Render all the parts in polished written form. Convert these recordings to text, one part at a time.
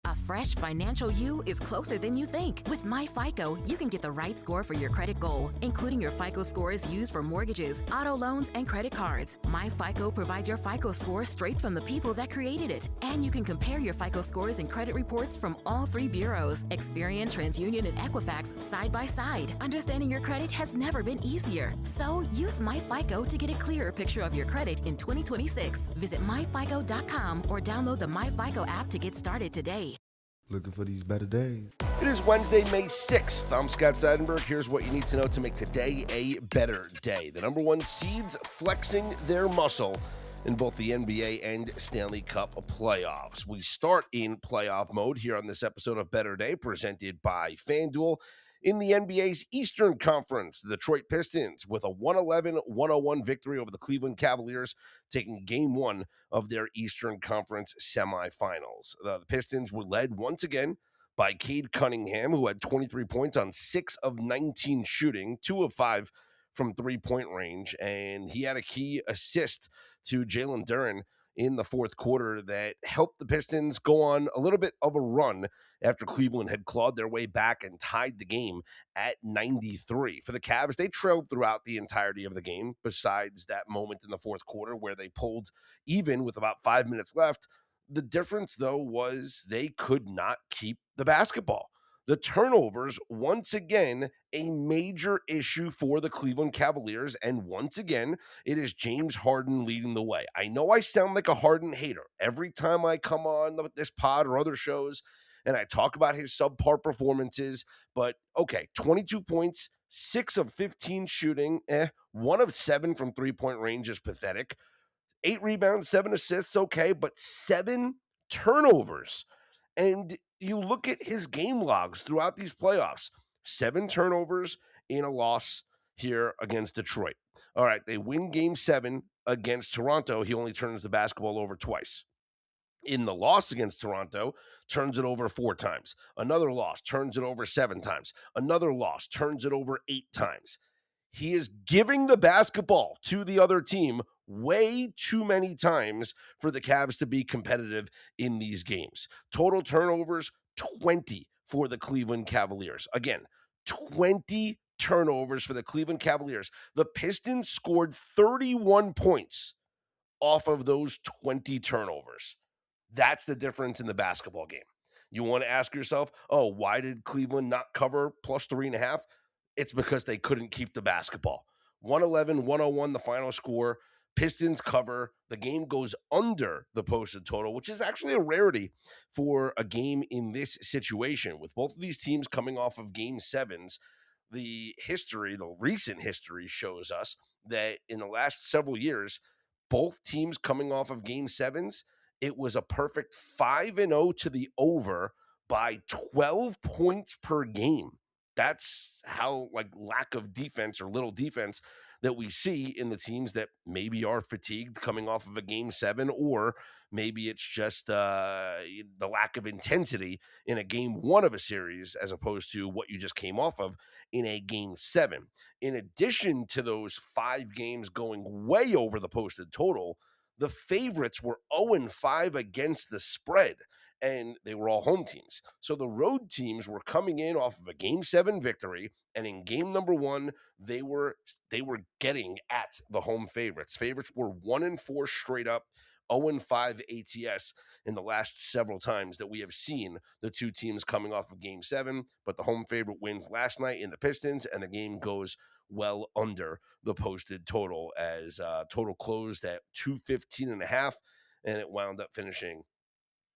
A fresh financial you is closer than you think. With MyFICO, you can get the right score for your credit goal, including your FICO scores used for mortgages, auto loans, and credit cards. MyFICO provides your FICO score straight from the people that created it. And you can compare your FICO scores and credit reports from all three bureaus, Experian, TransUnion, and Equifax, side by side. Understanding your credit has never been easier. So use MyFICO to get a clearer picture of your credit in 2026. Visit myfico.com or download the MyFICO app to get started today. Looking for these better days. It is Wednesday, May 6th. I'm Scott Seidenberg. Here's what you need to know to make today a better day. The number one seeds flexing their muscle in both the NBA and Stanley Cup playoffs. We start in playoff mode here on this episode of Better Day, presented by FanDuel. In the NBA's Eastern Conference, the Detroit Pistons with a 111-101 victory over the Cleveland Cavaliers, taking game one of their Eastern Conference semifinals. The Pistons were led once again by Cade Cunningham, who had 23 points on 6 of 19 shooting, 2 of 5 from three-point range, and he had a key assist to Jalen Duren in the fourth quarter that helped the Pistons go on a little bit of a run after Cleveland had clawed their way back and tied the game at 93. For the Cavs, they trailed throughout the entirety of the game, besides that moment in the fourth quarter where they pulled even with about 5 minutes left. The difference, though, was they could not keep the basketball. The turnovers, once again, a major issue for the Cleveland Cavaliers. And once again, it is James Harden leading the way. I know I sound like a Harden hater every time I come on this pod or other shows and I talk about his subpar performances. But okay, 22 points, 6 of 15 shooting, 1 of 7 from three-point range is pathetic. 8 rebounds, 7 assists, okay, but 7 turnovers. And you look at his game logs throughout these playoffs, 7 turnovers in a loss here against Detroit. All right, they win game 7 against Toronto. He only turns the basketball over twice. In the loss against Toronto, turns it over 4 times. Another loss, turns it over 7 times. Another loss, turns it over 8 times. He is giving the basketball to the other team way too many times for the Cavs to be competitive in these games. Total turnovers, 20 for the Cleveland Cavaliers. Again, 20 turnovers for the Cleveland Cavaliers. The Pistons scored 31 points off of those 20 turnovers. That's the difference in the basketball game. You want to ask yourself, oh, why did Cleveland not cover plus 3.5? It's because they couldn't keep the basketball. 111-101 the final score. Pistons cover. The game goes under the posted total, which is actually a rarity for a game in this situation. With both of these teams coming off of game 7s, the recent history shows us that in the last several years, both teams coming off of game 7s, it was a perfect 5-0 to the over by 12 points per game. That's how lack of defense or little defense that we see in the teams that maybe are fatigued coming off of a game 7, or maybe it's just the lack of intensity in a game 1 of a series as opposed to what you just came off of in a game 7. In addition to those 5 games going way over the posted total, the favorites were 0-5 against the spread, and they were all home teams. So the road teams were coming in off of a game 7 victory, and in game number 1, they were getting at the home favorites. Favorites were 1-4 straight up, 0-5 ATS in the last several times that we have seen the two teams coming off of game 7, but the home favorite wins last night in the Pistons, and the game goes well under the posted total as total closed at 215.5, and it wound up finishing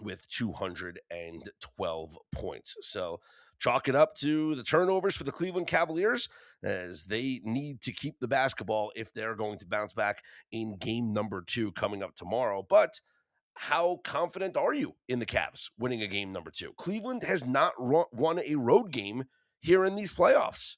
with 212 points. So chalk it up to the turnovers for the Cleveland Cavaliers, as they need to keep the basketball if they're going to bounce back in game number 2 coming up tomorrow. But how confident are you in the Cavs winning a game number 2? Cleveland has not won a road game here in these playoffs,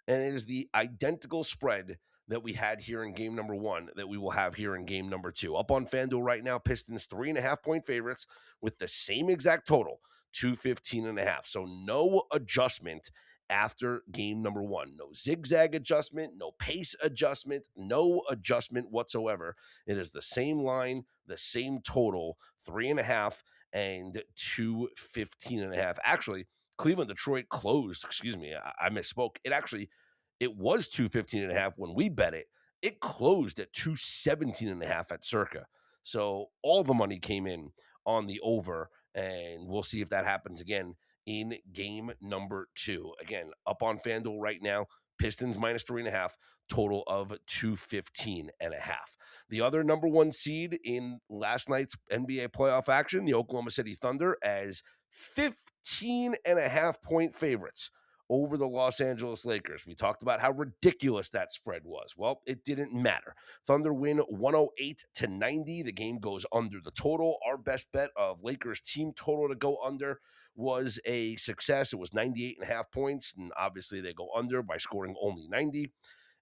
and it is the identical spread that we had here in game number 1 that we will have here in game number 2. Up on FanDuel right now, Pistons 3.5-point favorites with the same exact total, 215.5. So no adjustment after game number 1. No zigzag adjustment, no pace adjustment, no adjustment whatsoever. It is the same line, the same total, 3.5, and 215.5. Actually, Cleveland Detroit closed. Excuse me, I misspoke. It was 215.5 when we bet it. It closed at 217.5 at Circa. So all the money came in on the over, and we'll see if that happens again in game number 2. Again, up on FanDuel right now. Pistons minus 3.5, total of 215.5. The other number 1 seed in last night's NBA playoff action, the Oklahoma City Thunder, as 15.5 point favorites over the Los Angeles Lakers. We talked about how ridiculous that spread was. Well, it didn't matter. Thunder win 108-90. The game goes under the total. Our best bet of Lakers team total to go under was a success. It was 98.5 points, and obviously they go under by scoring only 90.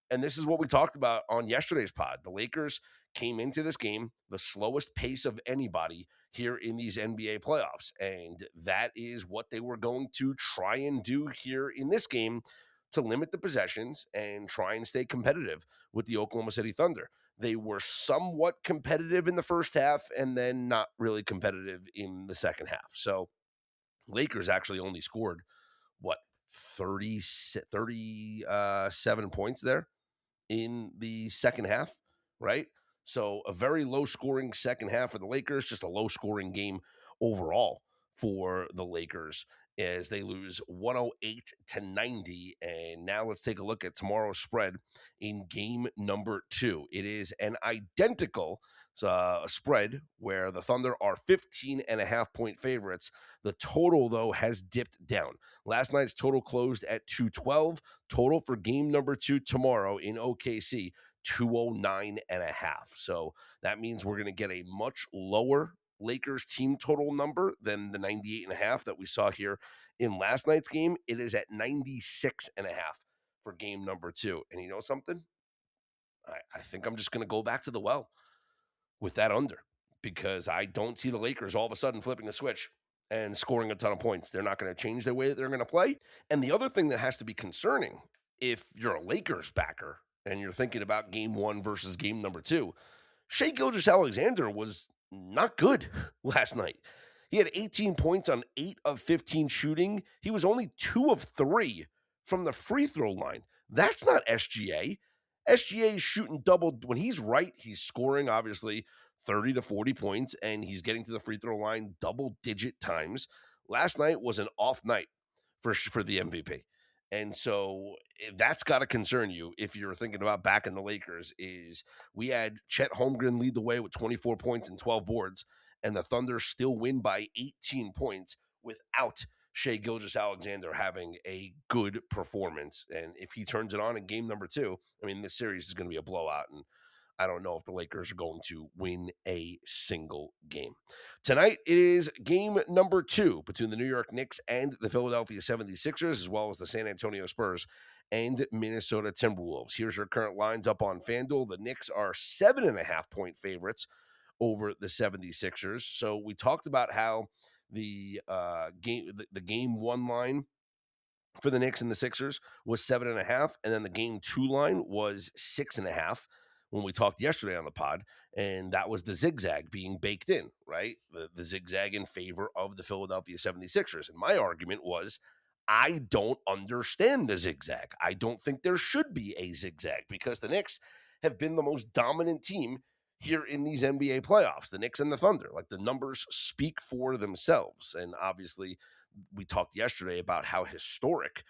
And this is what we talked about on yesterday's pod. The Lakers came into this game the slowest pace of anybody here in these NBA playoffs. And that is what they were going to try and do here in this game to limit the possessions and try and stay competitive with the Oklahoma City Thunder. They were somewhat competitive in the first half and then not really competitive in the second half. So Lakers actually only scored, 37 points there in the second half, right? So a very low scoring second half for the Lakers, just a low scoring game overall for the Lakers as they lose 108-90. And now let's take a look at tomorrow's spread in game number 2. It is an identical spread where the Thunder are 15.5 point favorites. The total, though, has dipped down. Last night's total closed at 212. Total for game number 2 tomorrow in OKC, 209.5. So that means we're going to get a much lower Lakers team total number than the 98.5 that we saw here in last night's game. It is at 96.5 for game number 2. And you know something? I think I'm just going to go back to the well with that under, because I don't see the Lakers all of a sudden flipping a switch and scoring a ton of points. They're not going to change the way that they're going to play. And the other thing that has to be concerning, if you're a Lakers backer and you're thinking about game 1 versus game number 2, Shai Gilgeous-Alexander was not good last night. He had 18 points on 8 of 15 shooting. He was only 2 of 3 from the free throw line. That's not SGA. SGA is shooting double. When he's right, he's scoring, obviously, 30 to 40 points, and he's getting to the free throw line double-digit times. Last night was an off night for the MVP. And so that's got to concern you if you're thinking about backing the Lakers. Is we had Chet Holmgren lead the way with 24 points and 12 boards, and the Thunder still win by 18 points without Shai Gilgeous-Alexander having a good performance. And if he turns it on in game number 2, I mean, this series is going to be a blowout, and I don't know if the Lakers are going to win a single game. Tonight, it is game number 2 between the New York Knicks and the Philadelphia 76ers, as well as the San Antonio Spurs and Minnesota Timberwolves. Here's your current lines up on FanDuel. The Knicks are 7.5 point favorites over the 76ers. So we talked about how the game 1 line for the Knicks and the Sixers was 7.5, and then the game 2 line was 6.5 when we talked yesterday on the pod, and that was the zigzag being baked in, right? The zigzag in favor of the Philadelphia 76ers. And my argument was, I don't understand the zigzag. I don't think there should be a zigzag, because the Knicks have been the most dominant team here in these NBA playoffs, the Knicks and the Thunder. Like, the numbers speak for themselves. And obviously, we talked yesterday about how historic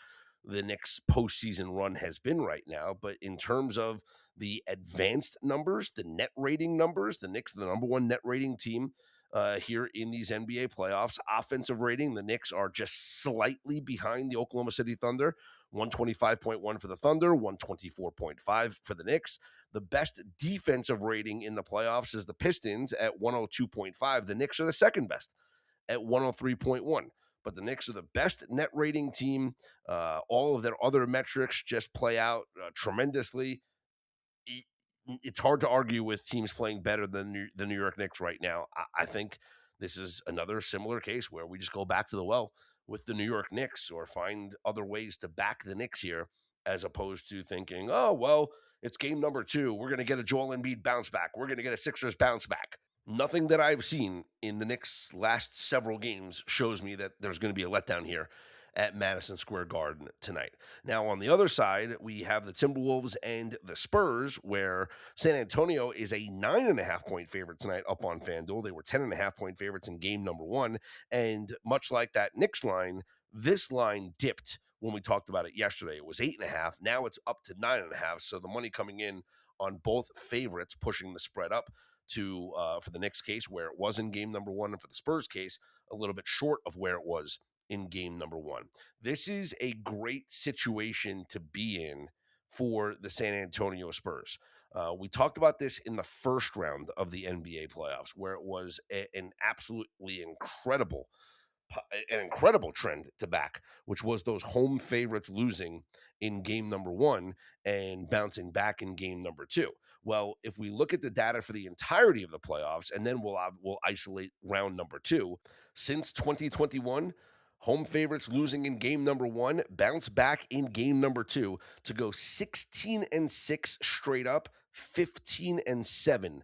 the Knicks postseason run has been right now. But in terms of the advanced numbers, the net rating numbers, the Knicks are the number 1 net rating team here in these NBA playoffs. Offensive rating, the Knicks are just slightly behind the Oklahoma City Thunder, 125.1 for the Thunder, 124.5 for the Knicks. The best defensive rating in the playoffs is the Pistons at 102.5. The Knicks are the second best at 103.1. But the Knicks are the best net rating team. All of their other metrics just play out tremendously. It's hard to argue with teams playing better than the New York Knicks right now. I think this is another similar case where we just go back to the well with the New York Knicks, or find other ways to back the Knicks here, as opposed to thinking, oh, well, it's game number 2. We're going to get a Joel Embiid bounce back. We're going to get a Sixers bounce back. Nothing that I've seen in the Knicks' last several games shows me that there's going to be a letdown here at Madison Square Garden tonight. Now, on the other side, we have the Timberwolves and the Spurs, where San Antonio is a 9.5-point favorite tonight up on FanDuel. They were 10.5-point favorites in game number one. And much like that Knicks line, this line dipped when we talked about it yesterday. It was 8.5. Now it's up to 9.5. So the money coming in on both favorites, pushing the spread up to for the Knicks case where it was in game number one, and for the Spurs case a little bit short of where it was in game number one. This is a great situation to be in for the San Antonio Spurs. We talked about this in the first round of the NBA playoffs, where it was an absolutely incredible trend to back, which was those home favorites losing in game number one and bouncing back in game number two. Well, if we look at the data for the entirety of the playoffs, and then we'll isolate round number two, since 2021, home favorites losing in game number one bounce back in game number two to go 16-6 straight up, 15-7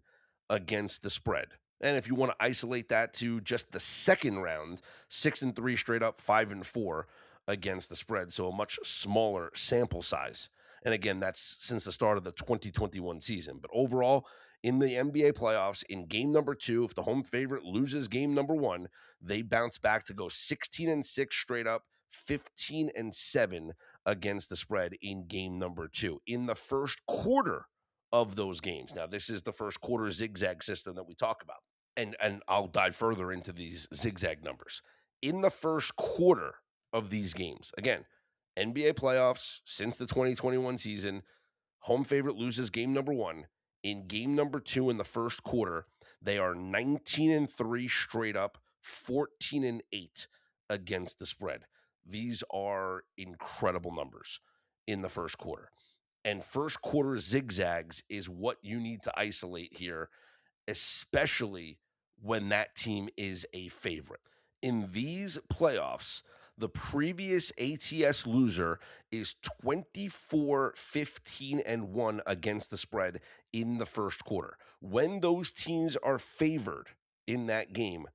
against the spread. And if you want to isolate that to just the second round, 6-3 straight up, 5-4 against the spread. So a much smaller sample size. And again, that's since the start of the 2021 season. But overall, in the NBA playoffs, in game number two, if the home favorite loses game number one, they bounce back to go 16-6 straight up, 15-7 against the spread in game number two. In the first quarter of those games. Now, this is the first quarter zigzag system that we talk about. And I'll dive further into these zigzag numbers. In the first quarter of these games, again, NBA playoffs since the 2021 season, home favorite loses game number one. In game number two in the first quarter, they are 19-3 straight up, 14-8 against the spread. These are incredible numbers in the first quarter. And first quarter zigzags is what you need to isolate here, especially when that team is a favorite. In these playoffs, the previous ATS loser is 24-15-1 against the spread in the first quarter. When those teams are favored in that game,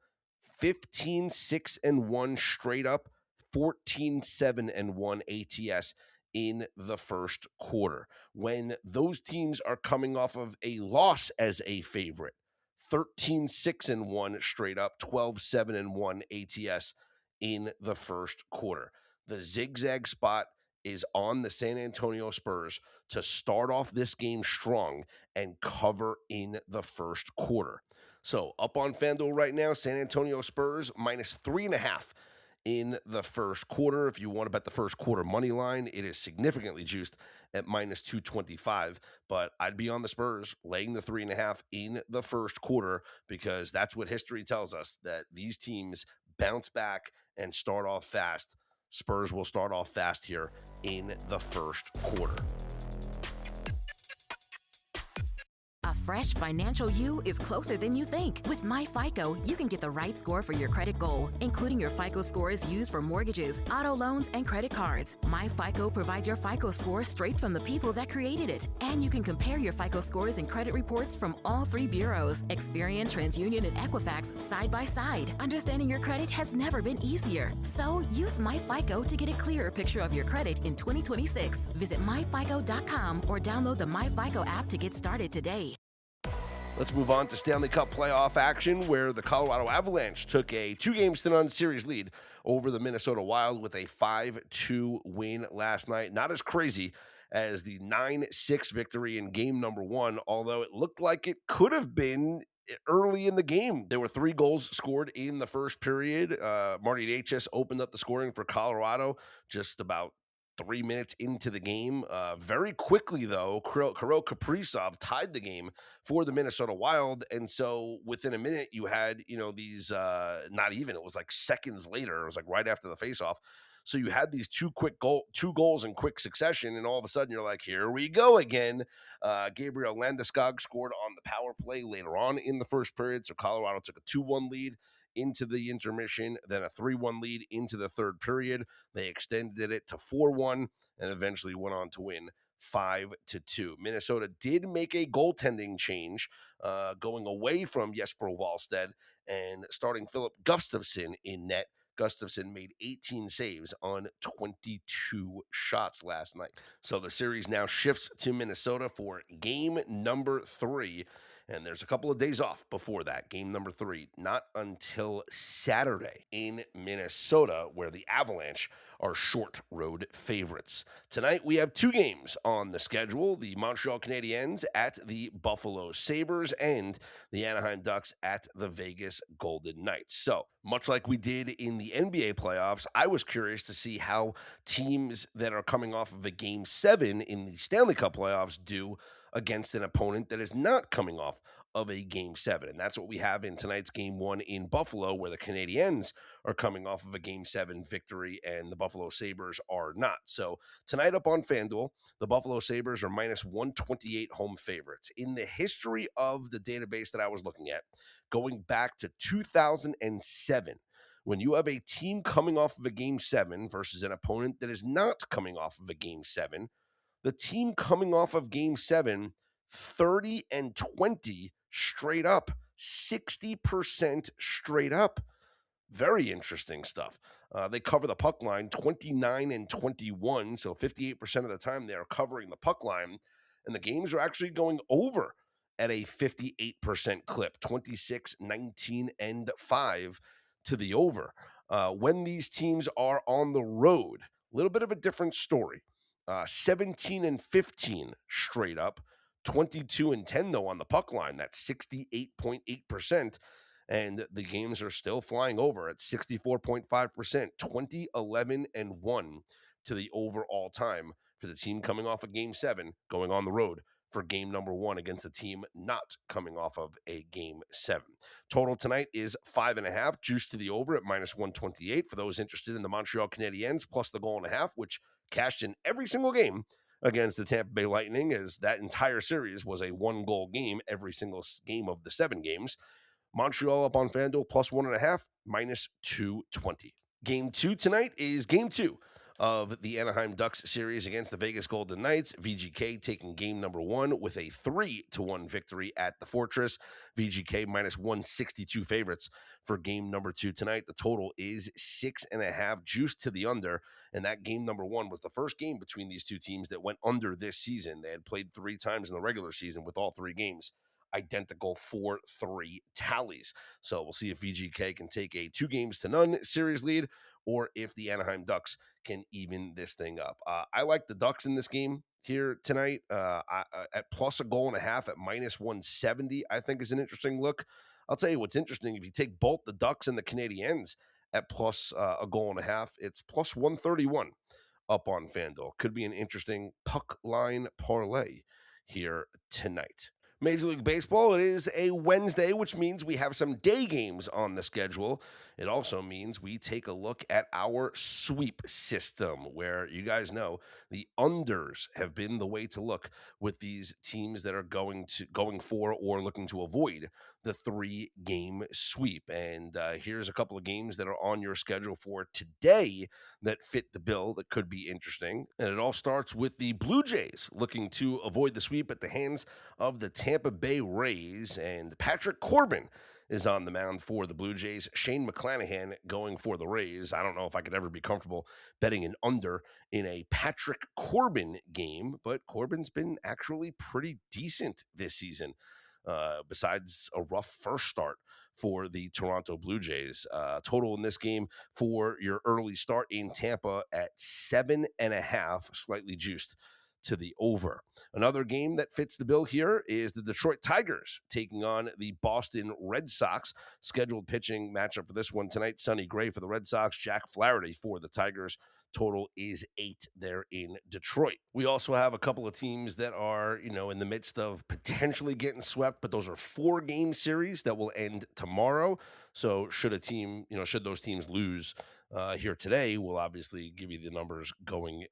15-6-1 straight up, 14-7-1 ATS in the first quarter. When those teams are coming off of a loss as a favorite, 13-6-1 straight up, 12-7-1 ATS in the first quarter. The zigzag spot is on the San Antonio Spurs to start off this game strong and cover in the first quarter. So up on FanDuel right now, San Antonio Spurs -3.5 in the first quarter. If you want to bet the first quarter money line, it is significantly juiced at -225. But I'd be on the Spurs laying the 3.5 in the first quarter, because that's what history tells us, that these teams bounce back and start off fast. Spurs will start off fast here in the first quarter. A fresh financial you is closer than you think. With MyFICO, you can get the right score for your credit goal, including your FICO scores used for mortgages, auto loans, and credit cards. MyFICO provides your FICO score straight from the people that created it. And you can compare your FICO scores and credit reports from all three bureaus, Experian, TransUnion, and Equifax, side by side. Understanding your credit has never been easier. So use MyFICO to get a clearer picture of your credit in 2026. Visit myfico.com or download the MyFICO app to get started today. Let's move on to Stanley Cup playoff action, where the Colorado Avalanche took a 2-game series lead over the Minnesota Wild with a 5-2 win last night. Not as crazy as the 9-6 victory in game number one, although it looked like it could have been early in the game. There were 3 goals scored in the first period. Marty Necas opened up the scoring for Colorado just about 3 minutes into the game. Very quickly, though, Kirill Kaprizov tied the game for the Minnesota Wild. And so within a minute, you had, these, not even, it was like seconds later. It was like right after the faceoff. So you had these two goals in quick succession, and all of a sudden you're like, here we go again. Gabriel Landeskog scored on the power play later on in the first period. So Colorado took a 2-1 lead into the intermission, then a 3-1 lead into the third period. They extended it to 4-1 and eventually went on to win 5-2. Minnesota did make a goaltending change, going away from Jesper Wallstedt and starting Philip Gustafsson in net. Gustafsson made 18 saves on 22 shots last night. So the series now shifts to Minnesota for game number 3. And there's a couple of days off before that. Game number 3, not until Saturday in Minnesota, where the Avalanche are short road favorites. Tonight, we have 2 games on the schedule. The Montreal Canadiens at the Buffalo Sabres and the Anaheim Ducks at the Vegas Golden Knights. So, much like we did in the NBA playoffs, I was curious to see how teams that are coming off of a Game 7 in the Stanley Cup playoffs do against an opponent that is not coming off of a Game 7. And that's what we have in tonight's Game 1 in Buffalo, where the Canadiens are coming off of a Game 7 victory and the Buffalo Sabres are not. So tonight up on FanDuel, the Buffalo Sabres are minus 128 home favorites. In the history of the database that I was looking at, going back to 2007, when you have a team coming off of a Game 7 versus an opponent that is not coming off of a Game 7, the team coming off of Game 7, 30-20 straight up, 60% straight up. Very interesting stuff. They cover the puck line 29-21, so 58% of the time they're covering the puck line, and the games are actually going over at a 58% clip, 26-19-5 to the over. When these teams are on the road, a little bit of a different story. 17-15 straight up, 22-10 though on the puck line. That's 68.8%. And the games are still flying over at 64.5%, 20-11-1 to the overall time for the team coming off of Game 7, going on the road for game number 1 against a team not coming off of a Game 7. Total tonight is 5.5, juiced to the over at minus 128 for those interested in the Montreal Canadiens, plus the 1.5, which cashed in every single game against the Tampa Bay Lightning, as that entire series was a 1-goal game every single game of the 7 games. Montreal up on FanDuel plus 1.5, minus 220. Game 2 tonight is game 2 of the Anaheim Ducks series against the Vegas Golden Knights. VGK taking game number 1 with a 3-1 victory at the Fortress. VGK minus 162 favorites for game number 2 tonight. The total is 6.5, juiced to the under. And that game number 1 was the first game between these two teams that went under this season. They had played 3 times in the regular season with all 3 games identical 4-3 tallies. So we'll see if VGK can take a 2-0 series lead or if the Anaheim Ducks can even this thing up. I like the Ducks in this game here tonight at plus 1.5 at minus 170. I think is an interesting look. I'll tell you what's interesting. If you take both the Ducks and the Canadiens at plus 1.5, it's plus 131 up on FanDuel. Could be an interesting puck line parlay here tonight. Major League Baseball, it is a Wednesday, which means we have some day games on the schedule. It also means we take a look at our sweep system, where you guys know the unders have been the way to look with these teams that are going for or looking to avoid the 3-game sweep. And here's a couple of games that are on your schedule for today that fit the bill that could be interesting. And it all starts with the Blue Jays looking to avoid the sweep at the hands of the Tampa Bay Rays, and Patrick Corbin is on the mound for the Blue Jays. Shane McClanahan going for the Rays. I don't know if I could ever be comfortable betting an under in a Patrick Corbin game, but Corbin's been actually pretty decent this season, besides a rough first start for the Toronto Blue Jays. Total in this game for your early start in Tampa at 7.5, slightly juiced to the over. Another game that fits the bill here is the Detroit Tigers taking on the Boston Red Sox. Scheduled pitching matchup for this one tonight: Sonny Gray for the Red Sox, Jack Flaherty for the Tigers. Total is 8 there in Detroit. We also have a couple of teams that are, in the midst of potentially getting swept, but those are 4-game series that will end tomorrow. So should those teams lose here today, we'll obviously give you the numbers going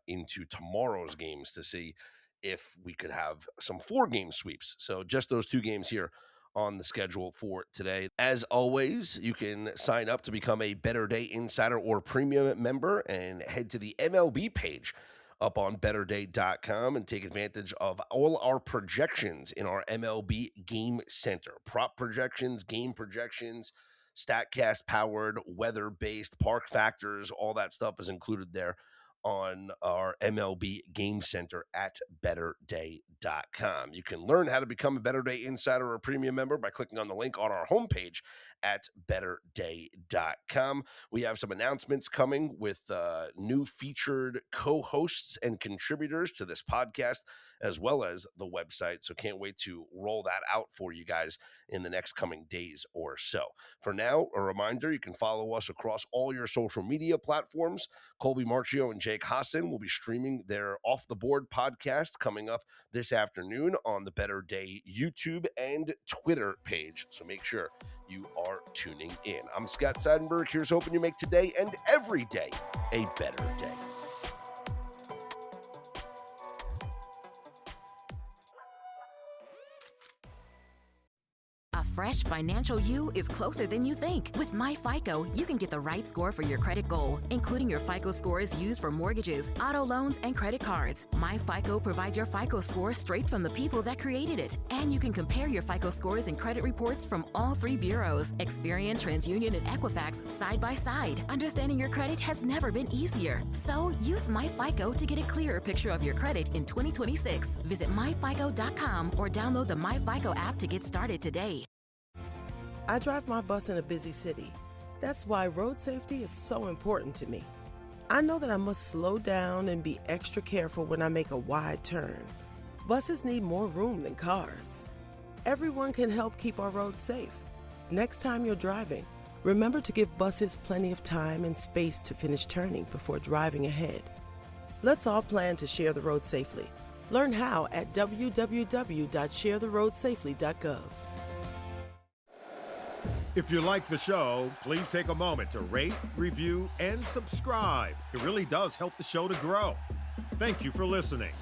into tomorrow's games to see if we could have some 4-game sweeps. So just those 2 games here on the schedule for today. As always, you can sign up to become a Better Day Insider or Premium member and head to the MLB page up on betterday.com and take advantage of all our projections in our MLB Game Center. Prop projections, game projections, StatCast powered, weather based, park factors, all that stuff is included there on our MLB Game Center at betterday.com. You can learn how to become a Better Day Insider or Premium member by clicking on the link on our homepage at betterday.com. We have some announcements coming with new featured co-hosts and contributors to this podcast, as well as the website. So can't wait to roll that out for you guys in the next coming days or so. For now, a reminder, you can follow us across all your social media platforms. Colby Marchio and Jake Hassan will be streaming their Off the Board podcast coming up this afternoon on the Better Day YouTube and Twitter page. So make sure you are tuning in. I'm Scott Seidenberg. Here's hoping you make today and every day a better day. A fresh financial you is closer than you think. With MyFICO, you can get the right score for your credit goal, including your FICO scores used for mortgages, auto loans, and credit cards. MyFICO provides your FICO score straight from the people that created it. And you can compare your FICO scores and credit reports from all three bureaus, Experian, TransUnion, and Equifax, side by side. Understanding your credit has never been easier. So use MyFICO to get a clearer picture of your credit in 2026. Visit myfico.com or download the MyFICO app to get started today. I drive my bus in a busy city. That's why road safety is so important to me. I know that I must slow down and be extra careful when I make a wide turn. Buses need more room than cars. Everyone can help keep our roads safe. Next time you're driving, remember to give buses plenty of time and space to finish turning before driving ahead. Let's all plan to share the road safely. Learn how at www.sharetheroadsafely.gov. If you like the show, please take a moment to rate, review, and subscribe. It really does help the show to grow. Thank you for listening.